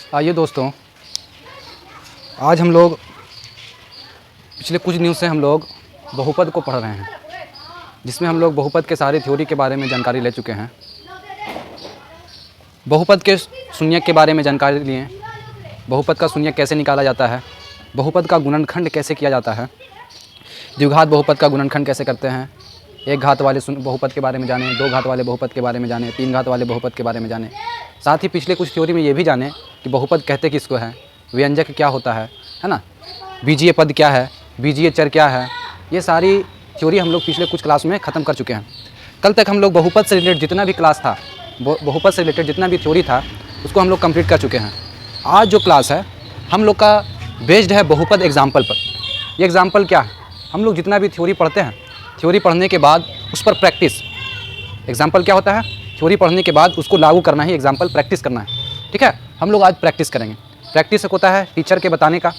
आइए दोस्तों, आज हम लोग पिछले कुछ दिनों से हम लोग बहुपद को पढ़ रहे हैं, जिसमें हम लोग बहुपद के सारे थ्योरी के बारे में जानकारी ले चुके हैं। बहुपद के शून्यक के बारे में जानकारी लिए, बहुपद का शून्यक कैसे निकाला जाता है, बहुपद का गुणनखंड कैसे किया जाता है, द्विघात बहुपद का गुणनखंड कैसे करते हैं, एक घात वाले बहुपद के बारे में जाने, दो घात वाले बहुपद के बारे में जाने, तीन घात वाले बहुपद के बारे में जाने। साथ ही पिछले कुछ थ्योरी में ये भी जाने कि बहुपद कहते किसको हैं, व्यंजक क्या होता है ना, बीजीय पद क्या है, बीजीय चर क्या है। ये सारी थ्योरी हम लोग पिछले कुछ क्लास में ख़त्म कर चुके हैं। कल तक हम लोग बहुपद से रिलेटेड जितना भी क्लास था, बहुपद से रिलेटेड जितना भी थ्योरी था, उसको हम लोग कंप्लीट कर चुके हैं। आज जो क्लास है हम लोग का बेस्ड है बहुपद एग्जाम्पल पर। ये एग्जाम्पल क्या है, हम लोग जितना भी थ्योरी पढ़ते हैं, थ्योरी पढ़ने के बाद उस पर प्रैक्टिस, एग्जाम्पल क्या होता है, थ्योरी पढ़ने के बाद उसको लागू करना ही एग्जाम्पल प्रैक्टिस करना है। ठीक है, हम लोग आज प्रैक्टिस करेंगे। प्रैक्टिस होता है टीचर के बताने का,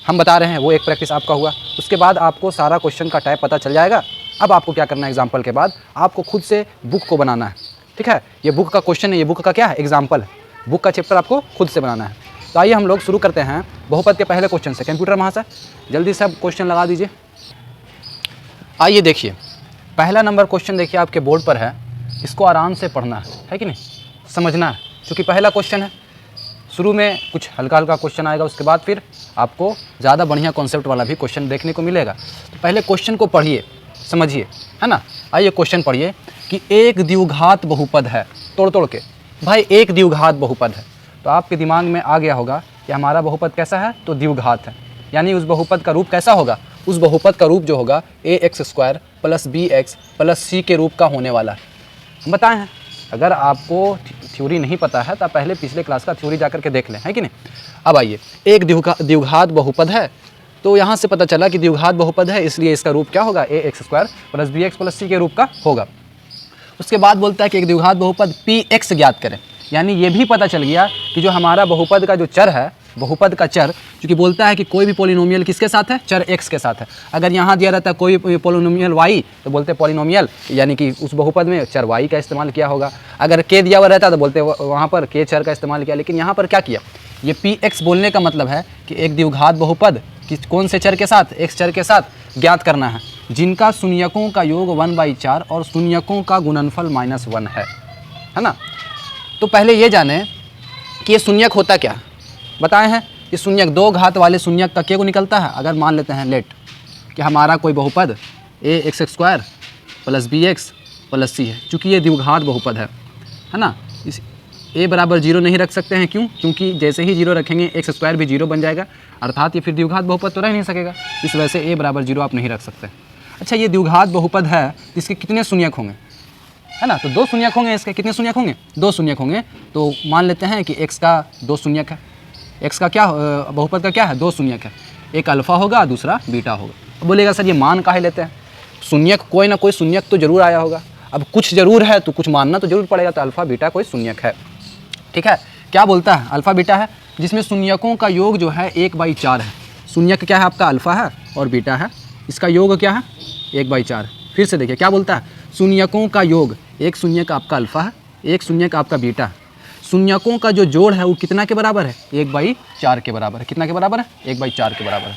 हम बता रहे हैं, वो एक प्रैक्टिस आपका हुआ। उसके बाद आपको सारा क्वेश्चन का टाइप पता चल जाएगा। अब आपको क्या करना है, एग्जाम्पल के बाद आपको खुद से बुक को बनाना है। ठीक है, ये बुक का क्वेश्चन है, ये बुक का क्या है, एग्जाम्पल है। बुक का चैप्टर आपको खुद से बनाना है। तो आइए हम लोग शुरू करते हैं बहुपद के पहले क्वेश्चन से। कंप्यूटर वहाँ से जल्दी से आप क्वेश्चन लगा दीजिए। आइए देखिए, पहला नंबर क्वेश्चन देखिए आपके बोर्ड पर है। इसको आराम से पढ़ना है कि नहीं, समझना है, क्योंकि पहला क्वेश्चन है। शुरू में कुछ हल्का हल्का क्वेश्चन आएगा, उसके बाद फिर आपको ज़्यादा बढ़िया कॉन्सेप्ट वाला भी क्वेश्चन देखने को मिलेगा। तो पहले क्वेश्चन को पढ़िए, समझिए, है ना। आइए क्वेश्चन पढ़िए कि एक द्विघात बहुपद है, तोड़ तोड़ के भाई एक द्विघात बहुपद है। तो आपके दिमाग में आ गया होगा कि हमारा बहुपद कैसा है, तो द्विघात है, यानी उस बहुपद का रूप कैसा होगा, उस बहुपद का रूप जो होगा ax² + bx + c के रूप का होने वाला है। हम बताए हैं, अगर आपको थ्योरी नहीं पता है तो आप पहले पिछले क्लास का थ्योरी जाकर के देख लें, है कि नहीं। अब आइए, एक द्विघात बहुपद है, तो यहाँ से पता चला कि द्विघात बहुपद है, इसलिए इसका रूप क्या होगा, ax² + bx + c के रूप का होगा। उसके बाद बोलता है कि एक द्विघात बहुपद px ज्ञात करें, यानी ये भी पता चल गया कि जो हमारा बहुपद का जो चर है, बहुपद का चर, क्योंकि बोलता है कि कोई भी पॉलिनोमियल किसके साथ है, चर x के साथ है। अगर यहाँ दिया रहता है कोई पॉलिनोमियल y, तो बोलते पॉलिनोमियल, यानी कि उस बहुपद में चर y का इस्तेमाल किया होगा। अगर k दिया हुआ रहता तो बोलते वहाँ पर k चर का इस्तेमाल किया। लेकिन यहाँ पर क्या किया, ये px बोलने का मतलब है कि एक द्विघात बहुपद कौन से चर के साथ, x चर के साथ ज्ञात करना है, जिनका शून्यकों का योग 1/4 और शून्यकों का गुणनफल -1 है ना। तो पहले ये जाने कि ये शून्यक होता क्या है, बताए हैं। ये शून्यक दो घात वाले शून्यक का क्या को निकलता है। अगर मान लेते हैं लेट कि हमारा कोई बहुपद ax² + bx + c है, चूँकि ये द्विघात बहुपद है ना। इस a = 0 नहीं रख सकते हैं, क्यों, क्योंकि जैसे ही 0 रखेंगे x² भी 0 बन जाएगा, अर्थात ये फिर द्विघात बहुपद तो रह नहीं सकेगा। इस वजह से a = 0 आप नहीं रख सकते। अच्छा, ये द्विघात बहुपद है, इसके कितने शून्यक होंगे, है ना। तो दो शून्यक होंगे, इसके कितने शून्यक होंगे, दो शून्यक होंगे। तो मान लेते हैं कि x का दो शून्यक है, x का क्या बहुपद का क्या है, दो शून्यक है, एक अल्फ़ा होगा दूसरा बीटा होगा। बोलेगा सर ये मान काहे लेते हैं, शून्यक कोई ना कोई शून्यक तो जरूर आया होगा। अब कुछ जरूर है तो कुछ मानना तो जरूर पड़ेगा, तो अल्फ़ा बीटा कोई शून्यक है। ठीक है, क्या बोलता है, अल्फ़ा बीटा है, जिसमें शून्यकों का योग जो है 1/4 है। शून्यक क्या है आपका, अल्फ़ा है और बीटा है, इसका योग क्या है 1/4। फिर से देखिए क्या बोलता है, शून्यकों का योग, एक शून्यक आपका अल्फ़ा है, एक शून्यक आपका बीटा है। शून्यकों का जो जोड़ है वो कितना के बराबर है, 1/4 के बराबर है। कितना के बराबर है, 1/4 के बराबर है।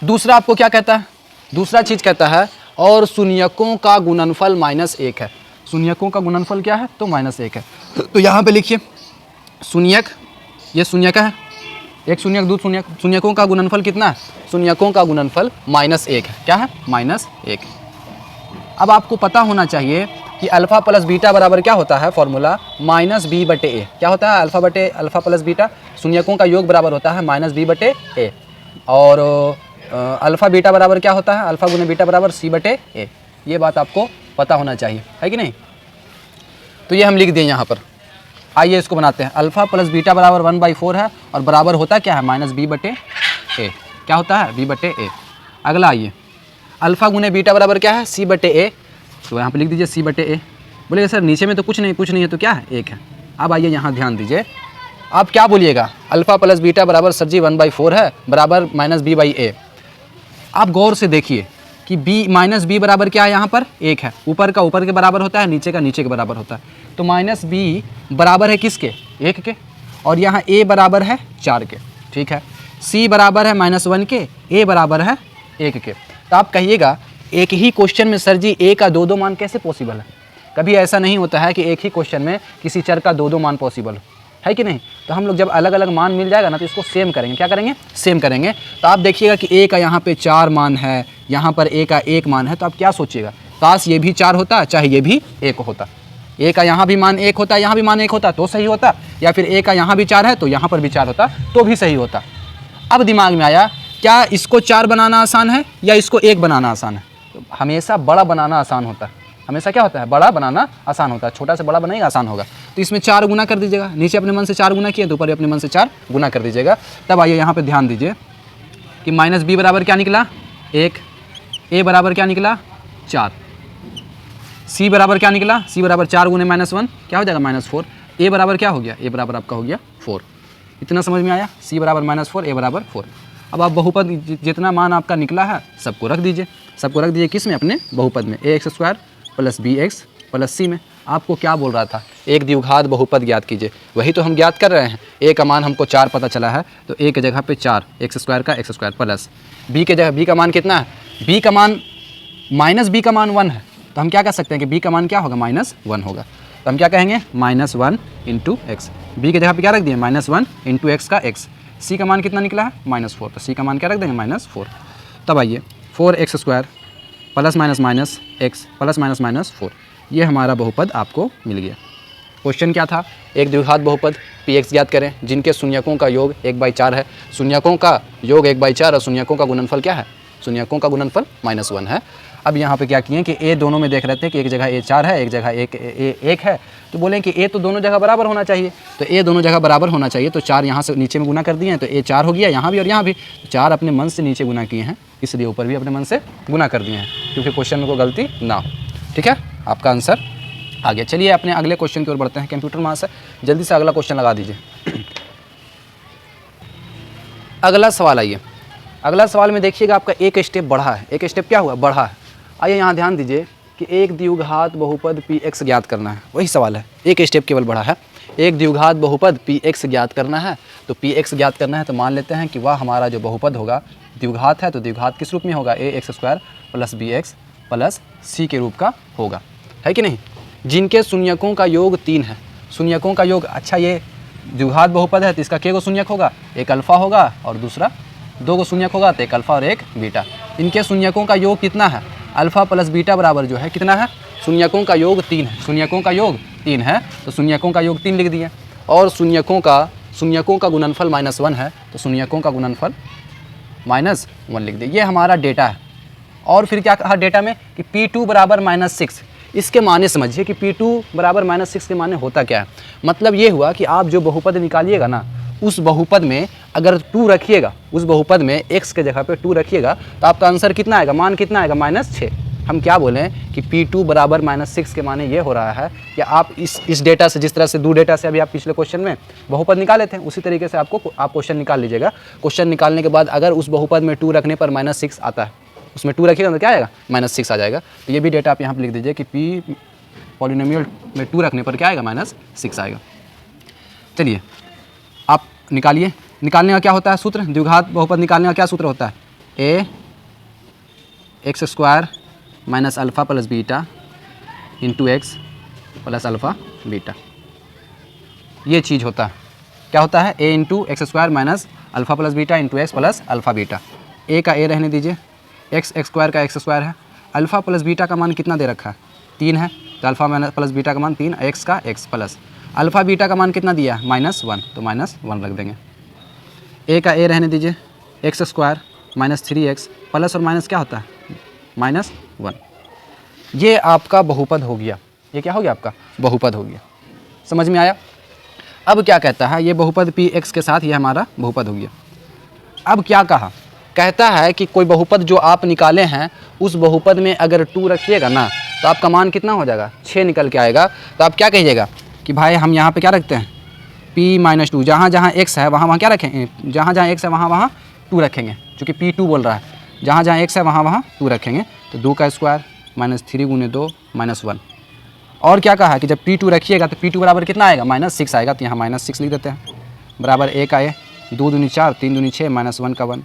दूसरा आपको क्या कहता है, दूसरा चीज़ कहता है और शून्यकों का गुणनफल -1 है। शून्यकों का गुणनफल क्या है, तो -1 है। तो यहाँ पे लिखिए शून्यक, ये शून्यक है, एक शून्यक दो शून्यक, शून्यकों का गुणनफल कितना है, शून्यकों का गुणनफल -1 है। क्या है, -1। अब आपको पता होना चाहिए कि अल्फ़ा + बीटा बराबर क्या होता है, फॉर्मूला -b/a। क्या होता है, अल्फ़ा + बीटा, शून्यकों का योग बराबर होता है -b/a। और अल्फ़ा बीटा बराबर क्या होता है, अल्फ़ा × बीटा बराबर c/a। ये बात आपको पता होना चाहिए, है कि नहीं। तो ये हम लिख दें यहाँ पर। आइए इसको बनाते हैं, अल्फ़ा + बीटा बराबर 1/4 है और बराबर होता क्या है, -b/a। क्या होता है, b/a। अगला आइए, अल्फ़ा × बीटा बराबर क्या है, c/a। तो यहाँ पे लिख दीजिए c/a। बोलेगा सर नीचे में तो कुछ नहीं है, तो क्या है, 1 है। अब आइए यहाँ ध्यान दीजिए, आप क्या बोलिएगा, अल्फ़ा + बीटा बराबर सर जी 1/4 है, बराबर -b/a। आप गौर से देखिए कि b बराबर क्या है, यहाँ पर 1 है, ऊपर का ऊपर के बराबर होता है, नीचे का नीचे के बराबर होता है। तो -b बराबर है किसके, 1 के, और यहाँ a बराबर है 4 के, ठीक है। c बराबर है -1 के, a बराबर है 1 के। तो आप कहिएगा एक ही क्वेश्चन में सर जी a का 2 मान कैसे पॉसिबल है? कभी ऐसा नहीं होता है कि एक ही क्वेश्चन में किसी चर का 2 मान पॉसिबल है कि नहीं। तो हम लोग जब अलग अलग मान मिल जाएगा ना तो इसको सेम करेंगे। क्या करेंगे? सेम करेंगे। तो आप देखिएगा कि a का यहाँ पे 4 मान है, यहाँ पर a का 1 मान है, तो आप क्या सोचिएगा, काश ये भी 4 होता चाहे ये भी 1 होता। a का यहाँ भी मान 1 होता, यहाँ भी मान 1 होता तो सही होता, या फिर a का यहाँ भी 4 है तो यहाँ पर भी 4 होता तो भी सही होता। अब दिमाग में आया क्या इसको 4 बनाना आसान है या इसको 1 बनाना आसान है? तो हमेशा बड़ा बनाना आसान होता है। हमेशा क्या होता है? बड़ा बनाना आसान होता है। छोटा से बड़ा बनाएगा आसान होगा। तो इसमें 4 गुना कर दीजिएगा, नीचे अपने मन से 4 गुना किए तो ऊपर अपने मन से 4 गुना कर दीजिएगा। तब आइए यहाँ पे ध्यान दीजिए कि -b बराबर क्या निकला? 1, a बराबर क्या निकला? 4, c बराबर क्या निकला? c बराबर 4 गुने -1 क्या हो जाएगा? -4। a बराबर क्या हो गया? a बराबर आपका हो गया 4। इतना समझ में आया? c बराबर -4, a बराबर 4। अब आप बहुपद जितना मान आपका निकला है सबको रख दीजिए। सबको रख दीजिए किस में? अपने बहुपद में। ax² + bx + c में। आपको क्या बोल रहा था? एक द्विघात बहुपद ज्ञात कीजिए। वही तो हम ज्ञात कर रहे हैं। a का मान हमको 4 पता चला है तो a की जगह पे 4 x² का x² प्लस b के जगह b का मान कितना है? b का मान -b का मान 1 है तो हम क्या कह सकते हैं कि b का मान क्या होगा? -1 होगा। तो हम क्या कहेंगे? -1 × x। b की जगह पे क्या रख दिए? -1 × x का x। c का मान कितना निकला है? -4। तो c का मान क्या रख देंगे? -4। तब आइए 4x² ± x ± -4, ये हमारा बहुपद आपको मिल गया। क्वेश्चन क्या था? एक द्विघात बहुपद px ज्ञात करें जिनके शून्यकों का योग 1/4 है। शून्यकों का योग 1/4 और शून्यकों का गुणनफल क्या है? शून्यकों का गुणनफल -1 है। अब यहाँ पे क्या किए कि a दोनों में देख रहे थे कि एक जगह a 4 है, एक जगह एक है, तो बोले कि a तो दोनों जगह बराबर होना चाहिए। तो a दोनों जगह बराबर होना चाहिए तो 4 यहाँ से नीचे में गुना कर दिए हैं तो a 4 हो गया यहाँ भी और यहाँ भी। 4 अपने मन से नीचे गुना किए हैं इसलिए ऊपर भी अपने मन से गुना कर दिए हैं क्योंकि क्वेश्चन में कोई गलती ना हो। ठीक है, आपका आंसर आ गया। चलिए अपने अगले क्वेश्चन की ओर बढ़ते हैं। कंप्यूटर मास्टर जल्दी से अगला क्वेश्चन लगा दीजिए। अगला सवाल आइए। अगला सवाल में देखिएगा आपका एक स्टेप बढ़ा है। एक स्टेप क्या हुआ? बढ़ा है। आइए यहाँ ध्यान दीजिए कि एक द्विघात बहुपद px ज्ञात करना है। वही सवाल है, एक स्टेप केवल बढ़ा है। एक द्विघात बहुपद px ज्ञात करना है तो px ज्ञात करना है तो मान लेते हैं कि वह हमारा जो बहुपद होगा द्विघात है तो द्विघात किस रूप में होगा? ax² + bx + c के रूप का होगा, है कि नहीं। जिनके शून्यकों का योग 3 है। शून्यकों का योग, अच्छा ये द्विघात बहुपद है तो इसका के गो शून्यक होगा? एक अल्फ़ा होगा और दूसरा 2 गो शून्यक होगा तो एक अल्फ़ा और एक बीटा। इनके शून्यकों का योग कितना है? अल्फ़ा + बीटा बराबर जो है कितना है? शून्यकों का योग 3 है। शून्यकों का योग 3 है तो शून्यकों का योग 3 लिख दिए और शून्यकों का गुणनफल -1 है तो शून्यकों का गुणनफल -1 लिख दिए। ये हमारा डेटा है। और फिर क्या कहा डेटा में कि P2 बराबर -6। इसके माने समझिए कि P2 बराबर -6 के माने होता क्या है। मतलब ये हुआ कि आप जो बहुपद निकालिएगा ना उस बहुपद में अगर 2 रखिएगा, उस बहुपद में x के जगह पे 2 रखिएगा तो आपका आंसर कितना आएगा? मान कितना आएगा? -6। हम क्या बोलें कि P2 बराबर -6 के माने ये हो रहा है कि आप इस डेटा से, जिस तरह से 2 डेटा से अभी आप पिछले क्वेश्चन में बहुपद निकाले थे उसी तरीके से आप क्वेश्चन निकाल लीजिएगा। क्वेश्चन निकालने के बाद अगर उस बहुपद में 2 रखने पर -6 आता है, उसमें 2 रखिएगा तो क्या आएगा? -6 आ जाएगा। तो ये भी डेटा आप यहाँ पर लिख दीजिए कि P पॉलिनोमियल में 2 रखने पर क्या आएगा? -6 आएगा। चलिए आप निकालिए। निकालने का क्या होता है सूत्र? द्विघात बहुपद निकालने का क्या सूत्र होता है? ax² - alpha + beta × x + alpha beta. ये चीज़ होता है। क्या होता है? a × x² - alpha + beta × x + alpha beta. a का a रहने दीजिए, x² का x² है। अल्फ़ा + बीटा का मान कितना दे रखा है? 3 है तो अल्फ़ा + बीटा का मान 3, x का x प्लस अल्फ़ा बीटा का मान कितना दिया? -1 तो -1 रख देंगे। a का a रहने दीजिए, x² - 3x प्लस और माइनस क्या होता है? -1। ये आपका बहुपद हो गया। ये क्या हो गया? आपका बहुपद हो गया। समझ में आया? अब क्या कहता है? ये बहुपद px के साथ ये हमारा बहुपद हो गया। अब क्या कहा? कहता है कि कोई बहुपद जो आप निकाले हैं उस बहुपद में अगर 2 रखिएगा ना तो आपका मान कितना हो जाएगा? 6 निकल के आएगा। तो आप क्या कहिएगा कि भाई हम यहाँ पे क्या रखते हैं? p - 2। जहाँ जहाँ x है वहाँ क्या रखेंगे? जहाँ जहाँ x है वहाँ 2 रखेंगे, चूँकि P2 बोल रहा है। जहाँ जहाँ x है वहाँ 2 रखेंगे तो 2 का स्क्वायर -3 × 2 -1। और क्या कहा है कि जब P2 रखिएगा तो P2 बराबर कितना आएगा? -6 आएगा। तो यहाँ -6 लिख देते हैं। बराबर ए का ए, 2 दूनी 4, 3 दूनी 6, -1 का 1,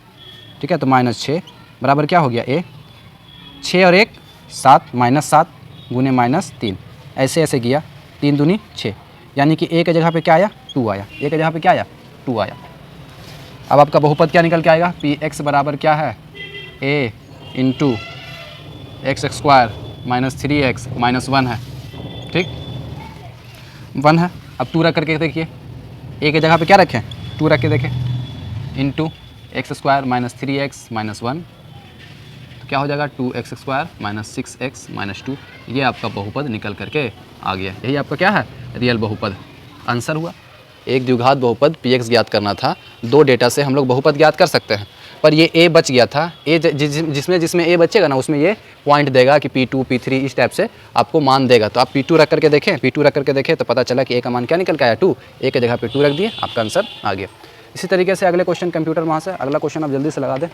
ठीक है। तो -6 बराबर क्या हो गया ए, 6 और 1 7, -7 गुने -3, ऐसे ऐसे किया, 3 दूनी 6, यानी कि ए के जगह पे क्या आया 2 आया, ए के जगह पे क्या आया 2 आया। अब आपका बहुपद क्या निकल के आएगा, पी एक्स बराबर क्या है ए इंटू एक्स स्क्वायर -3x -1 है, ठीक 1 है। अब 2 रख करके देखिए, ए के जगह पे क्या रखें 2 रख के देखें, इंटू एक्स स्क्वायर -3x -1, तो क्या हो जाएगा 2x स्क्वायर -6x -2, ये आपका बहुपद निकल करके आ गया। यही आपका क्या है रियल बहुपद आंसर हुआ। एक द्विघात बहुपद px ज्ञात करना था, 2 डेटा से हम लोग बहुपद ज्ञात कर सकते हैं, पर ये a बच गया था, a जिसमें a बचेगा ना उसमें ये पॉइंट देगा कि P2 P3 इस टाइप से आपको मान देगा। तो आप P2 रख करके देखें, P2 रख करके देखें तो पता चला कि a का मान क्या निकल के आया 2, a के जगह पे 2 रख दिए, आपका आंसर आ गया। इसी तरीके से अगले क्वेश्चन कंप्यूटर वहाँ से अगला क्वेश्चन आप जल्दी से लगा दें।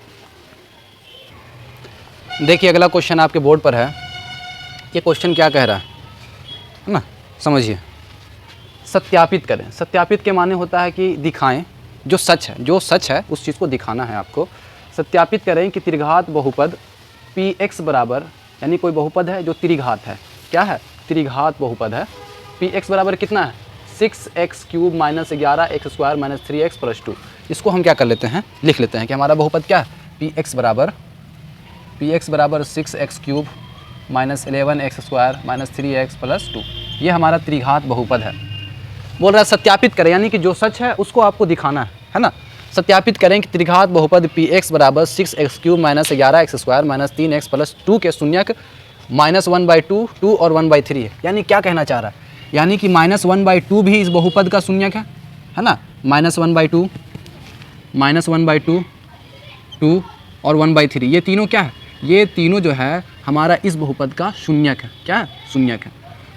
देखिए अगला क्वेश्चन आपके बोर्ड पर है, ये क्वेश्चन क्या कह रहा है ना, समझिए। सत्यापित करें, सत्यापित के माने होता है कि दिखाएं जो सच है उस चीज़ को दिखाना है आपको। सत्यापित करें कि त्रिघात बहुपद px बराबर, यानी कोई बहुपद है जो त्रिघात है, क्या है त्रिघात बहुपद है, px बराबर कितना है 6x³ -11x स्क्वायर -3x + 2। इसको हम क्या कर लेते हैं, लिख लेते हैं कि हमारा बहुपद क्या है px बराबर 6x³ -11x स्क्वायर -3x + 2, ये हमारा त्रिघात बहुपद है। बोल रहा है सत्यापित करें, यानी कि जो सच है उसको आपको दिखाना है ना। सत्यापित करें कि त्रिघात बहुपद px बराबर 6x³ -11x स्क्वायर -3x + 2 के शून्यक -1/2, 2 और 1/3 है। यानी क्या कहना चाह रहा है, यानी कि -1/2 भी इस बहुपद का शून्यक है ना, -1/2, -1/2, 2 और 1/3, ये तीनों क्या है, ये तीनों जो है हमारा इस बहुपद का शून्यक है, क्या है शून्यक है।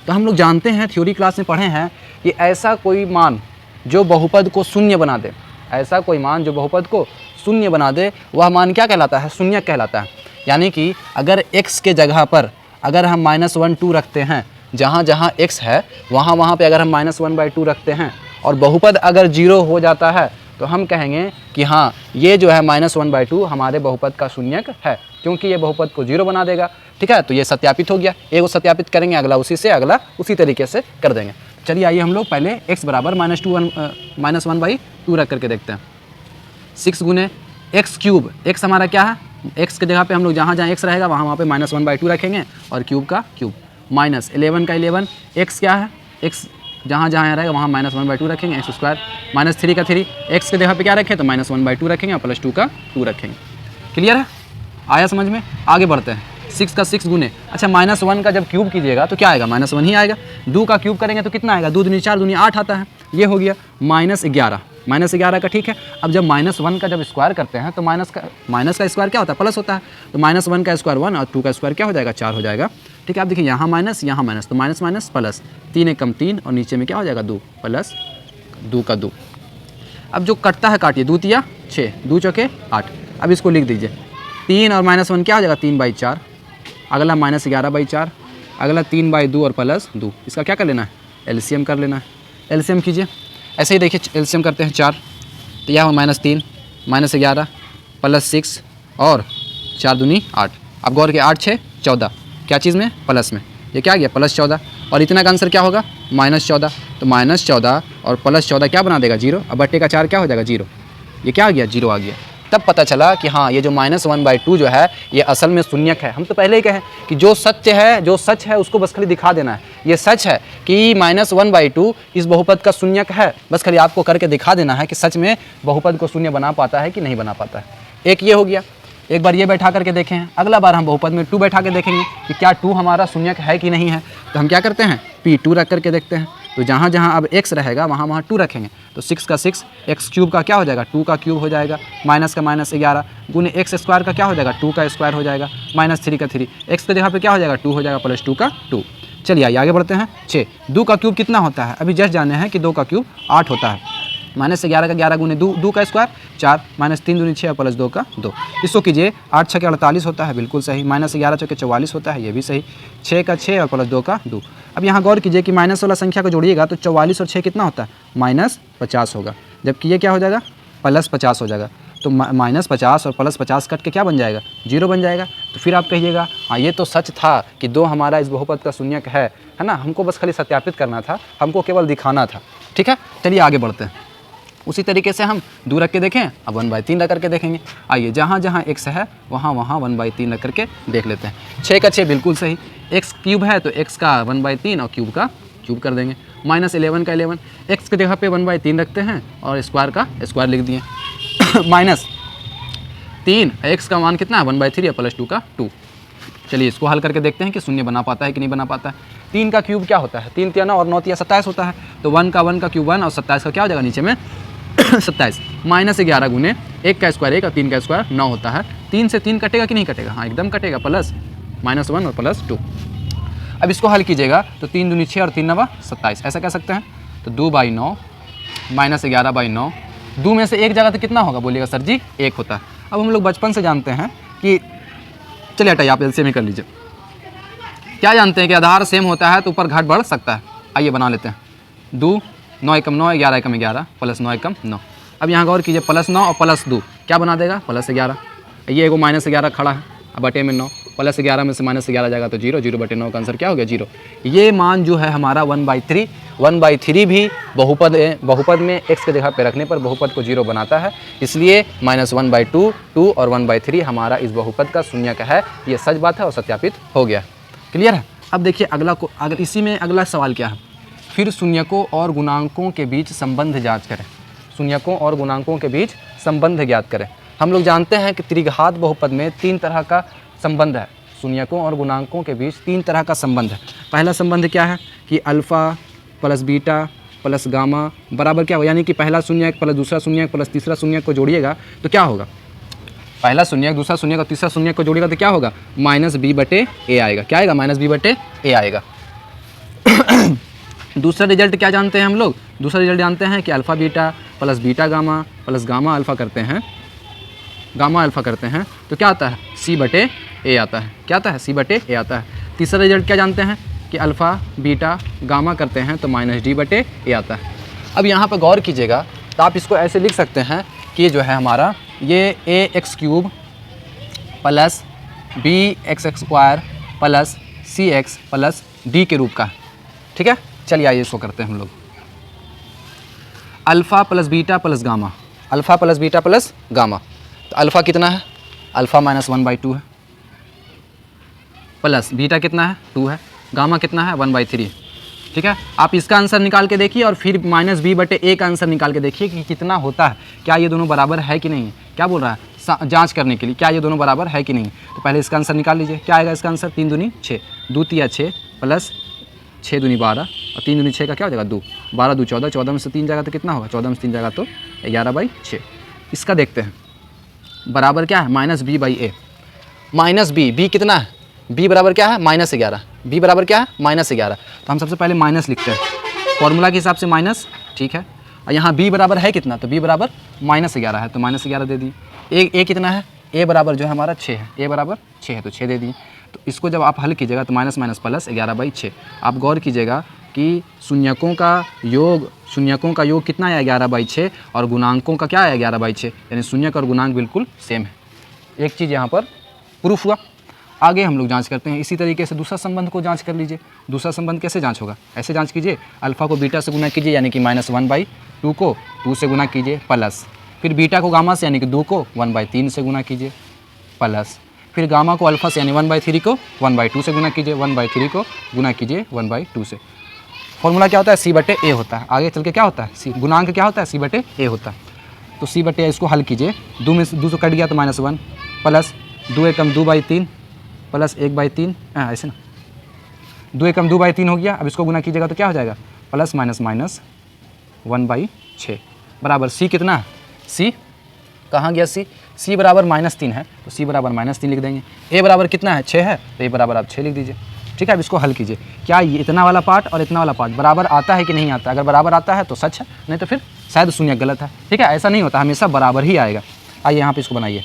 तो हम लोग जानते हैं, थ्योरी क्लास में पढ़े हैं कि ऐसा कोई मान जो बहुपद को शून्य बना दे, ऐसा कोई मान जो बहुपद को शून्य बना दे, वह मान क्या कहलाता है शून्यक कहलाता है। यानी कि अगर x के जगह पर अगर हम -1, 2 रखते हैं, जहाँ जहाँ x है वहाँ पे अगर हम -1/2 रखते हैं और बहुपद अगर 0 हो जाता है तो हम कहेंगे कि हाँ ये जो है -1/2 हमारे बहुपद का शून्यक है, क्योंकि ये बहुपद को 0 बना देगा, ठीक है। तो ये सत्यापित हो गया, एक को सत्यापित करेंगे, अगला उसी तरीके से कर देंगे। चलिए आइए हम लोग पहले x बराबर -1/2 रख करके देखते हैं। 6 गुने x³ x हमारा क्या है, x के जगह पे हम लोग जहाँ जहाँ x रहेगा वहाँ पे -1/2 रखेंगे और क्यूब का क्यूब, -11 का 11, x क्या है x जहाँ जहाँ रहेगा वहाँ -1/2 रखेंगे, x स्क्वायर -3 का 3, x के जगह पे क्या रखें तो -1/2 रखेंगे और +2 का 2 रखेंगे। क्लियर है, आया समझ में। आगे बढ़ते हैं, 6 का 6 गुने, अच्छा -1 का जब क्यूब कीजिएगा तो क्या आएगा -1 ही आएगा, 2 का क्यूब करेंगे तो कितना आएगा 2 दूनी 4 दूनी 8 आता है, ये हो गया -11 का, ठीक है। अब जब -1 का जब स्क्वायर करते हैं तो माइनस का स्क्वायर क्या होता है प्लस होता है, तो -1 का स्क्वायर 1 और 2 का स्क्वायर क्या हो जाएगा 4 हो जाएगा, ठीक है। आप देखिए यहाँ माइनस यहाँ माइनस, तो माइनस माइनस प्लस, 3 × 3 और नीचे में क्या हो जाएगा 2 + 2 का 2। अब जो कटता है काटिए, 2 तिया 6, 2 चौके 8। अब इसको लिख दीजिए, 3 और -1 क्या हो जाएगा 3/4, अगला -11/4, अगला 3/2 और +2। इसका क्या कर लेना है एलसीएम कर लेना है, एलसीएम कीजिए। ऐसे ही देखिए एलसीएम करते हैं 4, तो यह -3 -11 +6 और 4 दूनी 8। अब गौर के 8 6 14, क्या चीज़ में प्लस में, ये क्या आ गया +14 और इतना का आंसर क्या होगा -14, तो -14 और +14 क्या बना देगा 0, अब बट्टे का 4 क्या हो जाएगा 0, ये क्या आ गया 0 आ गया। तब पता चला कि हाँ ये जो -1/2 जो है ये असल में शून्यक है। हम तो पहले ही कहें कि जो सच है उसको बस खाली दिखा देना है, ये सच है कि -1/2 इस बहुपद का शून्यक है, बस खाली आपको करके दिखा देना है कि सच में बहुपद को शून्य बना पाता है कि नहीं बना पाता है। एक ये हो गया, एक बार ये बैठा करके देखें, अगला बार हम बहुपद में 2 बैठा के देखेंगे कि क्या 2 हमारा शून्यक है कि नहीं है। तो हम क्या करते हैं P2 रख करके देखते हैं, तो जहाँ जहाँ अब x रहेगा वहाँ 2 रखेंगे, तो 6 का 6, x³ का क्या हो जाएगा 2 का क्यूब हो जाएगा, माइनस का -11 गुने x स्क्वायर का क्या हो जाएगा 2 का स्क्वायर हो जाएगा, -3 का 3, x के जगह पे क्या हो जाएगा 2 हो जाएगा +2 का 2। चलिए आगे बढ़ते हैं। 6, 2 का क्यूब कितना होता है, अभी जस्ट जाने हैं कि 2 का क्यूब 8 होता है, -11 का 11 गुने 2 का स्क्वायर 4, -3 दूनी 6 और +2 का 2। इसको कीजिए, 8 6 के 48 होता है, बिल्कुल सही, -11 6 के 44 होता है, ये भी सही, 6 का 6 और +2 का 2। अब यहाँ गौर कीजिए कि माइनस वाला संख्या को जोड़िएगा तो 44 और 6 कितना होता है -50 होगा, जबकि ये क्या हो जाएगा, +50 हो जाएगा। तो -50 और +50 कट के क्या बन जाएगा, 0 बन जाएगा। तो फिर आप कहिएगा हाँ ये तो सच था कि 2 हमारा इस बहुपद का शून्यक है ना, हमको बस खाली सत्यापित करना था, हमको केवल दिखाना था। ठीक है, चलिए आगे बढ़ते हैं। उसी तरीके से हम 2 रख के देखें, अब 1/3 रख करके देखेंगे। आइए जहाँ जहाँ x है वहाँ वहाँ 1/3 रख करके देख लेते हैं। 6 का 6 बिल्कुल सही, x क्यूब है तो x का 1/3 और क्यूब का क्यूब कर देंगे। -11 का 11, x की जगह पे 1/3 रखते हैं और स्क्वायर का स्क्वायर लिख दिए। -3, x का मान कितना है 1/3 और +2 का 2। चलिए इसको हल करके देखते हैं कि शून्य बना पाता है कि नहीं बना पाता है। 3 का क्यूब क्या होता है, 3 3 और 9 27 होता है। तो 1 का क्यूब 1 और 27 का क्या हो जाएगा नीचे में 27। -11 गुने 1 का स्क्वायर 1 और 3 का स्क्वायर 9 होता है। 3 से 3 कटेगा कि नहीं कटेगा, हाँ एकदम कटेगा, प्लस -1 और +2। अब इसको हल कीजिएगा तो 3 दूनी 6 और 3 9 27, ऐसा कह सकते हैं। तो 2/9 -11/9, 2 में से एक जगह तो कितना होगा बोलिएगा सर जी, 1 होता है। अब हम लोग बचपन से जानते हैं कि, चलिए हटाइए आप एलसीएम ही कर लीजिए, क्या जानते हैं कि आधार सेम होता है तो ऊपर घट बढ़ सकता है। आइए बना लेते हैं। 2 9 एकम 9 11 एकम 11 +9 एकम 9। अब यहाँ गौर कीजिए, +9 और +2 क्या बना देगा, +11। ये एगो -11 खड़ा है, अब बटे में 9, +11 में से -11 जाएगा तो 0, 0/9 का आंसर क्या हो गया 0। ये मान जो है हमारा 1/3 भी बहुपद में x के जगह पे रखने पर बहुपद को 0 बनाता है। इसलिए -1/2, 2 और 1/3 हमारा इस बहुपद का शून्यक है। ये सच बात है और सत्यापित हो गया। क्लियर है। अब देखिए अगर इसी में अगला सवाल क्या है, फिर शून्यकों और गुणांकों के बीच संबंध जांच करें। शून्यकों और गुणांकों के बीच संबंध ज्ञात करें। हम लोग जानते हैं कि त्रिघात बहुपद में 3 तरह का संबंध है। शून्यकों और गुणांकों के बीच 3 तरह का संबंध है। पहला संबंध क्या है कि अल्फ़ा + बीटा + गामा बराबर क्या होगा, यानी कि पहला शून्यक प्लस दूसरा शून्यक प्लस तीसरा शून्यक को जोड़िएगा तो क्या होगा, पहला शून्यक दूसरा शून्यक और तीसरा शून्यक को जोड़िएगा तो क्या होगा, -b/a आएगा। क्या आएगा, -b/a आएगा। दूसरा रिजल्ट क्या जानते हैं हम लोग, दूसरा रिजल्ट जानते हैं कि alpha beta + beta gamma + gamma alpha करते हैं, गामा अल्फ़ा करते हैं तो क्या आता है, c/a आता है। क्या आता है, c/a आता है। तीसरा रिजल्ट क्या जानते हैं कि अल्फ़ा बीटा गामा करते हैं तो -d/a आता है। अब यहाँ पर गौर कीजिएगा तो आप इसको ऐसे लिख सकते हैं कि जो है हमारा ये ax³ + bx² + cx + d के रूप का है। ठीक है, चलिए आइए इसको करते हैं हम लोग। Alpha + beta + gamma, alpha + beta + gamma, तो अल्फ़ा कितना है, अल्फ़ा -1/2 है, प्लस बीटा कितना है 2 है, गामा कितना है 1/3। ठीक है, आप इसका आंसर निकाल के देखिए और फिर -b/a का आंसर निकाल के देखिए कि कितना होता है, क्या ये दोनों बराबर है कि नहीं। क्या बोल रहा है, जांच करने के लिए क्या ये दोनों बराबर है कि नहीं। तो पहले इसका आंसर निकाल लीजिए। क्या आएगा इसका आंसर, 3 दूनी 6, 2 तिया 6 प्लस 6 दूनी 12 और 3 दूनी 6 का क्या हो जाएगा 2, 12 2 14, 14 में से 3 जाएगा तो कितना होगा, 14 में से 3 जाएगा तो 11/6। इसका देखते हैं बराबर क्या है, -b/a, -b कितना है, b बराबर क्या है -11, b बराबर क्या है -11। तो हम सबसे पहले माइनस लिखते हैं फॉर्मूला के हिसाब से माइनस। ठीक है, और यहाँ b बराबर है कितना, तो b बराबर -11 है तो -11 दे दिए। a कितना है, a बराबर जो है हमारा 6 है, a बराबर 6 है तो 6 दे दिए। तो इसको जब आप हल कीजिएगा तो माइनस माइनस प्लस 11/6। आप गौर कीजिएगा कि शून्यकों का योग कितना है 11/6 और गुणांकों का क्या है 11/6, यानी शून्यक और गुणांक बिल्कुल सेम है। एक चीज़ यहाँ पर प्रूफ हुआ। आगे हम लोग जांच करते हैं। इसी तरीके से दूसरा संबंध को जांच कर लीजिए। दूसरा संबंध कैसे जांच होगा, ऐसे जांच कीजिए, अल्फ़ा को बीटा से गुना कीजिए यानी कि -1/2 को 2 से गुना कीजिए प्लस, फिर बीटा को गामा से यानी कि 2 को 1/3 से गुना कीजिए प्लस, फिर गामा को अल्फ़ा से यानी 1/3 को 1/2 से गुना कीजिए, 1/3 को गुना कीजिए 1/2 से। फॉर्मूला क्या होता है, c/a होता है। आगे चल के क्या होता है, c गुणांक क्या होता है, c/a होता है। तो c/a इसको हल कीजिए, 2 में से 2 से कट गया तो -1 प्लस 2 एकम 2/3 प्लस 1/3, ऐसे ना 2 एकम 2/3 हो गया। अब इसको गुना कीजिएगा तो क्या हो जाएगा, प्लस माइनस माइनस 1/6 बराबर c कितना है, c कहाँ गया, c बराबर -3 है तो c बराबर -3 लिख देंगे। a बराबर कितना है 6 है तो a बराबर आप 6 लिख दीजिए। ठीक है, अब इसको हल कीजिए। क्या ये इतना वाला पार्ट और इतना वाला पार्ट बराबर आता है कि नहीं आता, अगर बराबर आता है तो सच है, नहीं तो फिर शायद शून्य गलत है। ठीक है, ऐसा नहीं होता, हमेशा बराबर ही आएगा। आइए यहाँ पे इसको बनाइए,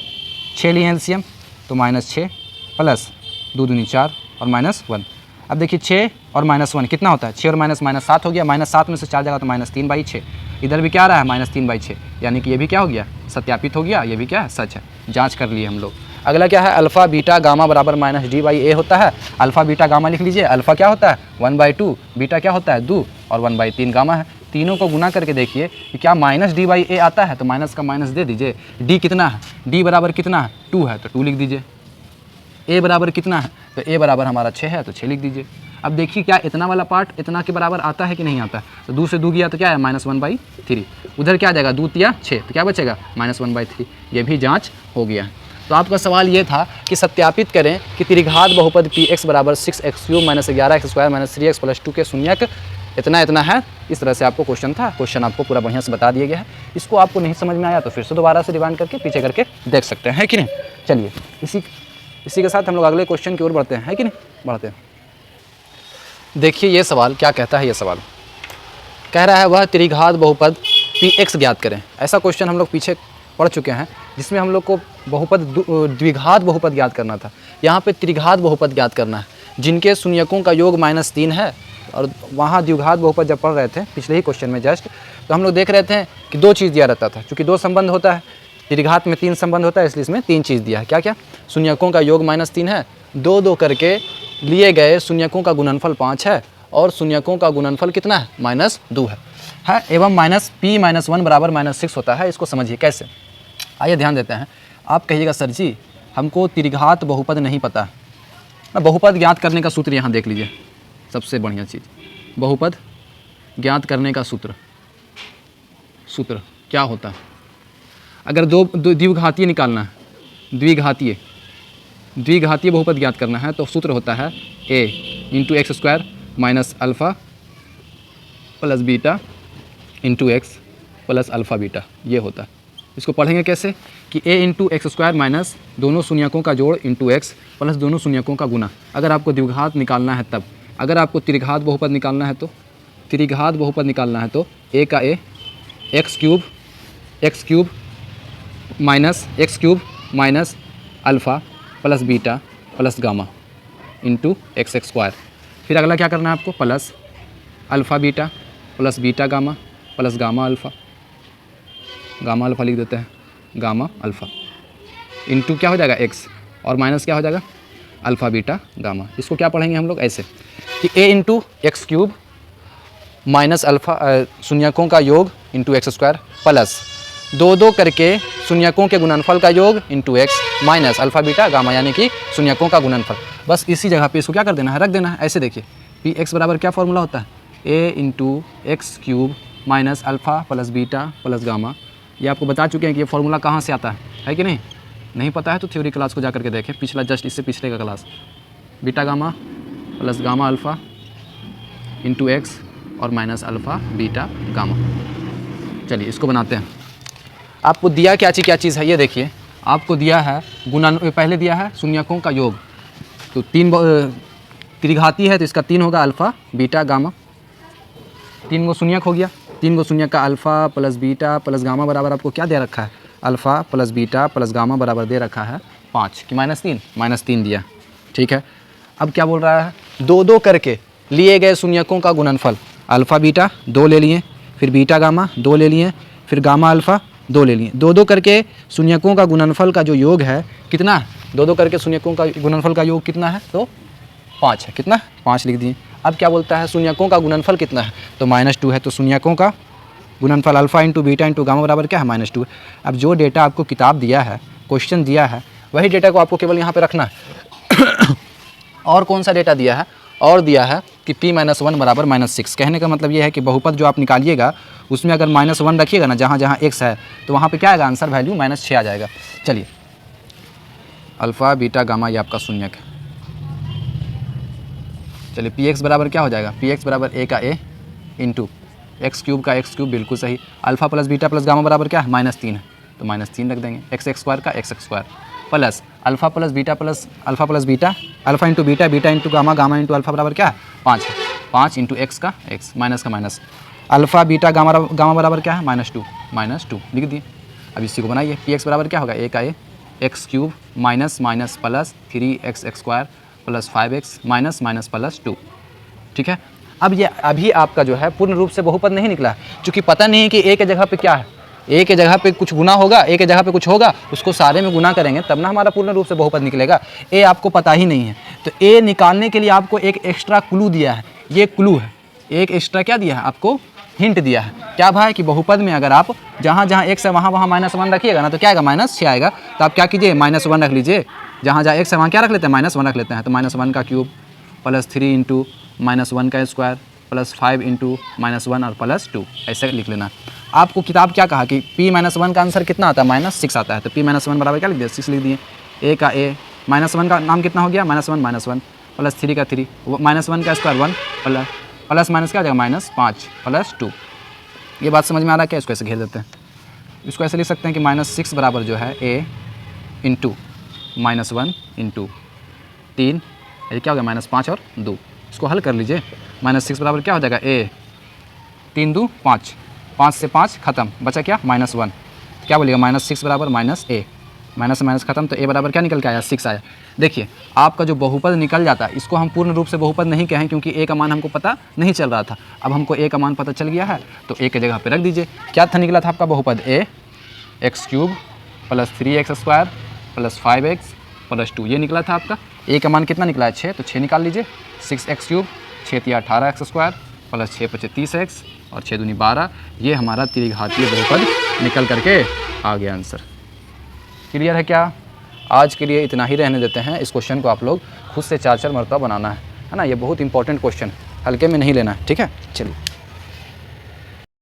6 लिए एलसीएम तो -6 प्लस 2 दूनी 4 और -1। अब देखिए 6 और -1 कितना होता है, 6 और माइनस 7 हो गया, -7 में से 4 जाएगा तो -3/6। इधर भी क्या आ रहा है -3/6, यानी कि ये भी क्या हो गया, सत्यापित हो गया, ये भी क्या है, सच है, जांच कर लिए हम लोग। अगला क्या है, अल्फ़ा बीटा गामा बराबर -d/a होता है। अल्फ़ा बीटा गामा लिख लीजिए। अल्फ़ा क्या होता है 1/2, बीटा क्या होता है 2 और 1/3 गामा है। तीनों को गुना करके देखिए कि क्या -d/a आता है, तो माइनस का माइनस दे दीजिए। d कितना है, d बराबर कितना है 2 है, तो 2 लिख दीजिए। a बराबर कितना है, तो a बराबर हमारा 6 है, तो 6 लिख दीजिए। अब देखिए क्या इतना वाला पार्ट इतना के बराबर आता है कि नहीं आता है, तो 2 से 2 गया तो क्या है -1/3। उधर क्या आ जाएगा 2 या 6, तो क्या बचेगा -1/3। ये भी जांच हो गया। तो आपका सवाल ये था कि सत्यापित करें कि त्रिघात बहुपद px बराबर 6x³ - 11x² - 3x + 2 के शून्यक इतना है। इस तरह से आपको क्वेश्चन था। क्वेश्चन आपको पूरा बढ़िया से बता दिया गया है। इसको आपको नहीं समझ में आया तो फिर से दोबारा से रिवाइंड करके पीछे करके देख सकते हैं, है कि नहीं। चलिए इसी के साथ हम लोग अगले क्वेश्चन की ओर बढ़ते हैं, है कि नहीं, बढ़ते हैं। देखिए ये सवाल क्या कहता है। ये सवाल कह रहा है वह त्रिघात बहुपद px ज्ञात करें। ऐसा क्वेश्चन हम लोग पीछे पढ़ चुके हैं जिसमें हम लोग को बहुपद द्विघात बहुपद ज्ञात करना था। यहाँ पे त्रिघात बहुपद ज्ञात करना है जिनके शून्यकों का योग -3 है। और वहाँ द्विघात बहुपद जब पढ़ रहे थे पिछले ही क्वेश्चन में जस्ट, तो हम लोग देख रहे थे कि 2 चीज़ दिया रहता था। चूँकि 2 संबंध होता है, त्रिघात में 3 संबंध होता है, इसलिए इसमें 3 चीज़ दिया है। क्या क्या, शून्यकों का योग -3 है, 2 करके लिए गए शून्यकों का गुणनफल 5 है, और शून्यकों का गुणनफल कितना है -2 है एवं -p - 1 बराबर -6 होता है। इसको समझिए कैसे, आइए ध्यान देते हैं। आप कहिएगा सर जी हमको त्रिघात बहुपद नहीं पता। बहुपद ज्ञात करने का सूत्र यहाँ देख लीजिए। सबसे बढ़िया चीज़, बहुपद ज्ञात करने का सूत्र क्या होता है। अगर दो द्विघातीय निकालना है, द्विघातीय बहुपद ज्ञात करना है तो सूत्र होता है a × x² - alpha + beta × x + alpha beta. ये होता है। इसको पढ़ेंगे कैसे कि a × x² - दोनों शून्यकों का जोड़ × x + दोनों शून्यकों का गुना। अगर आपको द्विघात निकालना है तब, अगर आपको त्रिघात बहुपद निकालना है तो a का a x³ - alpha + beta + gamma × x²। फिर अगला क्या करना है आपको, plus alpha beta + beta gamma + gamma alpha लिख देते हैं, गामा अल्फ़ा इंटू क्या हो जाएगा x, और माइनस क्या हो जाएगा अल्फ़ा बीटा गामा। इसको क्या पढ़ेंगे हम लोग ऐसे कि a × x³ - अल्फ़ा शून्यकों का योग × x² प्लस 2 करके शून्यकों के गुणनफल का योग × x minus alpha beta gamma, यानी कि शून्यकों का गुणनफल। बस इसी जगह पे इसको क्या कर देना है, रख देना है। ऐसे देखिए px बराबर क्या फॉर्मूला होता है, a × x³ - alpha + beta + gamma. ये आपको बता चुके हैं कि ये फॉर्मूला कहाँ से आता है कि नहीं पता है तो थ्योरी क्लास को जा करके देखें, पिछला जस्ट इससे पिछले का class. Beta gamma + gamma alpha × x और माइनस अल्फ़ा बीटा गामा। चलिए इसको बनाते हैं। आपको दिया क्या चीज़ है, ये देखिए आपको दिया है गुणन, पहले दिया है शून्यकों का योग। तो 3 त्रिघाती है तो इसका 3 होगा अल्फ़ा बीटा गामा। 3 गो शून्यक हो गया, 3 गो शून्यक का अल्फ़ा + बीटा + गामा बराबर आपको क्या दे रखा है, अल्फ़ा + बीटा + गामा बराबर दे रखा है 5 कि -3 दिया। ठीक है, अब क्या बोल रहा है, 2 करके लिए गए शून्यकों का गुणनफल। अल्फ़ा बीटा 2 ले लिए, फिर बीटा गामा 2 ले लिए, फिर गामा अल्फ़ा 2 ले लिए। 2 करके शून्यकों का गुणनफल का जो योग है कितना है, 2 करके शून्यकों का गुणनफल का योग कितना है, तो 5 है। कितना, 5 लिख दिए। अब क्या बोलता है शून्यकों का गुणनफल कितना है, तो -2 है। तो शून्यकों का गुणनफल अल्फ़ा × बीटा × गामा बराबर क्या है, -2। अब जो डेटा आपको किताब दिया है, क्वेश्चन दिया है, वही डेटा को आपको केवल यहाँ पे रखना है। और कौन सा डेटा दिया है, और दिया है कि p - 1 बराबर -6। कहने का मतलब ये है कि बहुपद जो आप निकालिएगा उसमें अगर -1 रखिएगा ना, जहाँ जहाँ x है तो वहाँ पे क्या आएगा, आंसर वैल्यू -6 आ जाएगा। चलिए अल्फ़ा बीटा गामा ये आपका शून्यक है। चलिए px बराबर क्या हो जाएगा, px बराबर a का a × x³ का x³ बिल्कुल सही। अल्फ़ा + बीटा + गामा बराबर क्या है, -3 है, तो -3 रख देंगे। x² का x² plus alpha + beta + alpha + beta, alpha × beta, beta × gamma, gamma × alpha बराबर क्या है, 5 है। 5 × x का x, माइनस का माइनस, अल्फ़ा बीटा गामा बराबर क्या है, -2 लिख दिए। अब इसी को बनाइए, px बराबर क्या होगा, a का a x³ minus plus 3x² + 5x minus + 2। ठीक है, अब ये अभी आपका जो है पूर्ण रूप से बहुपद नहीं निकला, क्योंकि पता नहीं है कि ए के जगह पे क्या है, ए के जगह पे कुछ गुना होगा, ए के जगह पे कुछ होगा, उसको सारे में गुना करेंगे तब ना हमारा पूर्ण रूप से बहुपद निकलेगा। ए आपको पता ही नहीं है, तो ए निकालने के लिए आपको एक एक्स्ट्रा क्लू दिया है, ये क्लू है, एक एक्स्ट्रा क्या दिया है आपको, हिंट दिया है। क्या भाई कि बहुपद में अगर आप जहाँ जहाँ x है वहाँ -1 रखिएगा ना तो क्या आएगा, -6 आएगा। तो आप क्या कीजिए, -1 रख लीजिए, जहाँ जहाँ x है वहाँ क्या रख लेते हैं, -1 रख लेते हैं। तो -1 का क्यूब प्लस 3 इंटू -1 का स्क्वायर प्लस 5 इंटू -1 और प्लस 2, ऐसे लिख लेना। आपको किताब क्या कहा कि p-1 का आंसर कितना आता है, -6 आता है। तो p-1 बराबर क्या लिख दिया, 6 लिख दिए। a का a, -1 का नाम कितना हो गया, -1 प्लस 3 का 3, -1 का स्क्वायर 1 प्लस माइनस क्या आ जाएगा, -5 प्लस 2। ये बात समझ में आ रहा है क्या? इसको ऐसे घेर देते हैं, इसको ऐसे लिख सकते हैं कि -6 बराबर जो है a इंटू -1 इंटू 3, ये क्या हो गया, -5 और 2। इसको हल कर लीजिए। -6 बराबर क्या हो जाएगा, a 3 2 5, 5 से 5 खत्म, बचा क्या, -1। क्या बोलिएगा, -6 बराबर -a, माइनस से माइनस खत्म, तो a बराबर क्या निकल के आया, 6 आया। देखिए आपका जो बहुपद निकल जाता है, इसको हम पूर्ण रूप से बहुपद नहीं कहें क्योंकि a का मान हमको पता नहीं चल रहा था। अब हमको a का मान पता चल गया है तो a के जगह पे रख दीजिए। क्या था निकला था आपका बहुपद, a x³ plus 3x square plus 5x plus 2, ये निकला था आपका। a का मान कितना निकला है, 6, तो 6 निकाल लीजिए। 6x³ 6 × 18x square plus 6 × 30x और 6 दूनी 12, ये हमारा त्रिघातीय बहुपद निकल करके आ गया आंसर। क्लियर है क्या? आज के लिए इतना ही रहने देते हैं। इस क्वेश्चन को आप लोग खुद से 4-4 मरतबा बनाना है ना, ये बहुत इंपॉर्टेंट क्वेश्चन, हल्के में नहीं लेना है, ठीक है। चलिए।